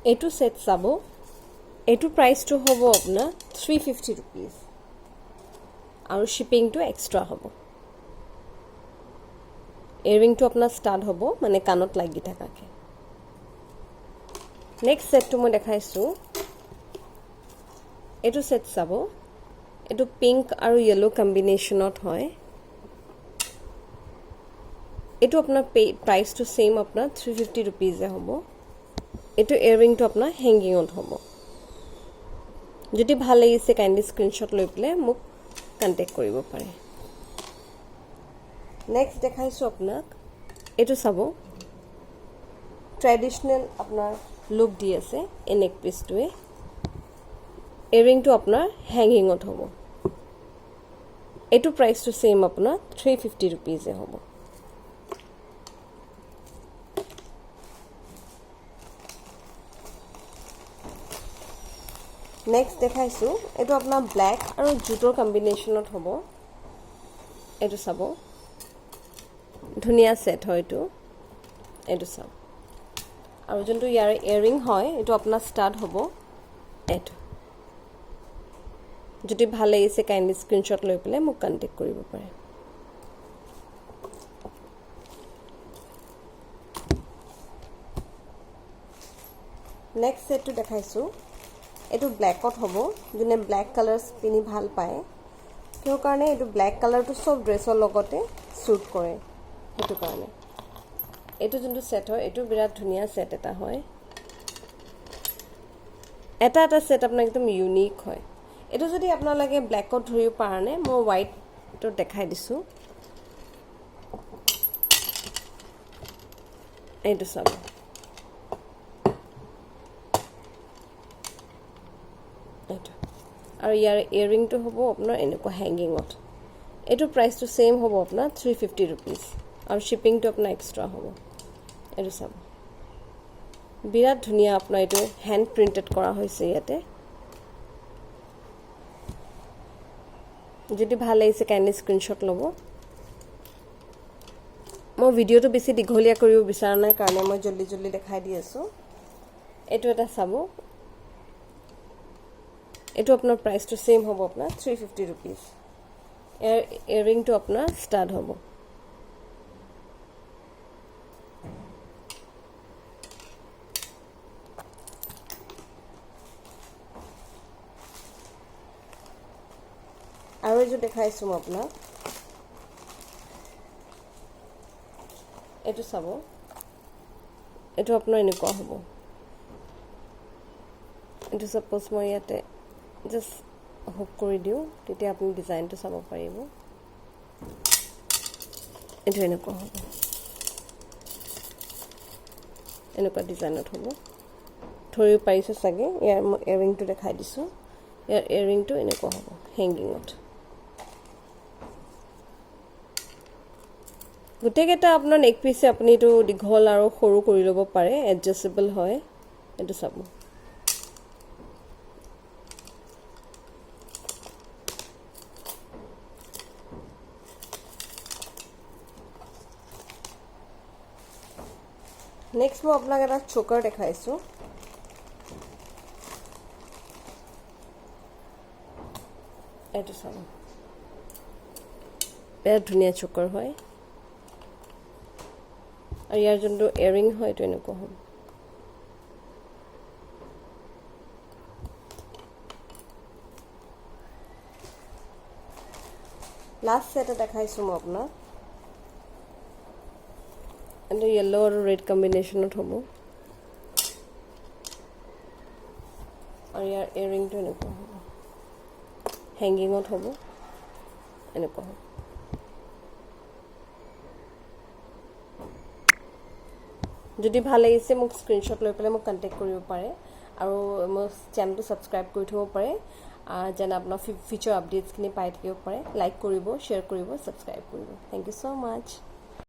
এইটো সেট চাব এইটো প্ৰাইচটো হ'ব আপোনাৰ 350 rupees আৰু শিপিংটো এক্সট্ৰা হ'ব ইয়াৰিংটো আপোনাৰ ষ্টাৰ্ট হ'ব মানে কাণত লাগি থাকাকে নেক্সট সেটটো মই দেখাইছো এইটো সেট চাব এইটো পিংক আৰু ইয়েলো কম্বিনেশনত হয় এইটো আপোনাৰ প্ৰাইচটো সেম আপোনাৰ 350 rupees হ'ব এইটো ইয়াৰিংটো আপোনাৰ হেংগিংত হ'ব যদি ভাল লাগিছে কাইন্ডলি স্ক্ৰিনশ্বট লৈ পেলে মোক কন্টাক্ট কৰিব পাৰে নেক্সট দেখাইছো আপোনাক এইটো চাব ট্ৰেডিশনাল আপোনাৰ লুক দি আছে এই নেক পিছটোৱে ইয়াৰিংটো আপোনাৰ হেংগিংত হ'ব এইটো প্ৰাইচটো সেম আপোনাৰ 350 rupees হ'ব নেক্সট দেখাইছো এইটো আপোনাৰ ব্ল্যাক আৰু জুটৰ কম্বিনেশনত হ'ব এইটো চাব ধুনিয়া সেট হয় এইটো চাব আৰু যোনটো ইয়াৰ ইয়াৰিং হয় এইটো আপোনাৰ ষ্টাৰ্ট হ'ব এইটো যদি ভাল লাগিছে কাইন্ডলি স্ক্ৰিনশ্বট লৈ পেলে মোক কন্টাক্ট কৰিব পাৰে নেক্সট সেটটো দেখাইছো এইটো ব্ল্যাকত হ'ব যোনে ব্ল্যাক কালাৰছ পিনি ভাল পায় কিয় কাৰণে এইটো ব্ল্যাক কালাৰটো সব ড্ৰেছৰ লগতে সুট কৰে সেইটো কাৰণে এইটো যোনটো সেট হয় এইটো বিৰাট ধুনিয়া সেট এটা হয় এটা সেট আপোনাৰ একদম ইউনিক হয় এইটো যদি আপোনাৰ লাগে ব্ল্যাকত ধৰিব পাৰনে মই হোৱাইটটো দেখাই দিছো এইটো চাব আৰু ইয়াৰ ইয়াৰিংটো হ'ব আপোনাৰ এনেকুৱা হেংগিংত এইটো প্ৰাইচটো সেম হ'ব আপোনাৰ 350 rupees আৰু শিপিংটো আপোনাৰ এক্সট্ৰা হ'ব এইটো চাব বিৰাট ধুনিয়া আপোনাৰ এইটো হ্যান্ড প্ৰিন্টেড কৰা হৈছে ইয়াতে যদি ভাল লাগিছে কাইন্ডলি স্ক্ৰিনশ্বট ল'ব মই ভিডিওটো বেছি দীঘলীয়া কৰিব বিচৰা নাই কাৰণে মই জলদি দেখাই দি আছো এইটো এটা চাব এইটো আপোনাৰ প্ৰাইচটো সেম হ'ব আপোনাৰ 350 rupees ইয়াৰিংটো আপোনাৰ ষ্টাৰ্ট হ'ব আৰু এই যে দেখাইছো মই আপোনাক এইটো চাব এইটো আপোনাৰ এনেকুৱা হ'ব এইটো সাপোজ মই ইয়াতে জাস্ট হুক কৰি দিও তেতিয়া আপুনি ডিজাইনটো চাব পাৰিব এইটো এনেকুৱা হ'ব এনেকুৱা ডিজাইনত হ'ব ধৰিব পাৰিছে চাগে ইয়াৰ ইয়াৰিংটো দেখাই দিছো ইয়াৰ ইয়াৰিংটো এনেকুৱা হ'ব হেংগিংত গুটেকেটা আপোনাৰ নেক পিছে আপুনি এইটো দীঘল আৰু সৰু কৰি ল'ব পাৰে এডজাস্টেবল হয় এইটো চাব নেক্সট মই আপোনাক এটা চোকাৰ দেখাইছো এইটো চাব বিৰাট ধুনীয়া চোকাৰ হয় আৰু ইয়াৰ যোনটো ইয়াৰিং হয় এইটো এনেকুৱা হ'ব লাষ্ট সেট দেখাইছো মই আপোনাক এইটো ইয়েলো আৰু ৰেড কম্বিনেশনত হ'ব আৰু ইয়াৰ ইয়াৰিংটো এনেকুৱা হ'ব হেংগিংত হ'ব এনেকুৱা হ'ব যদি ভাল লাগিছে মোক স্ক্ৰিনশ্বট লৈ পেলাই মোক কন্টাক্ট কৰিব পাৰে আৰু মোৰ চেনেলটো সাবস্ক্ৰাইব কৰি থব পাৰে যেন আপোনাৰ ফিউচাৰ আপডেটছখিনি পাই থাকিব পাৰে লাইক কৰিব শ্বেয়াৰ কৰিব সাবস্ক্ৰাইব কৰিব থ্যাংক ইউ সো মাচ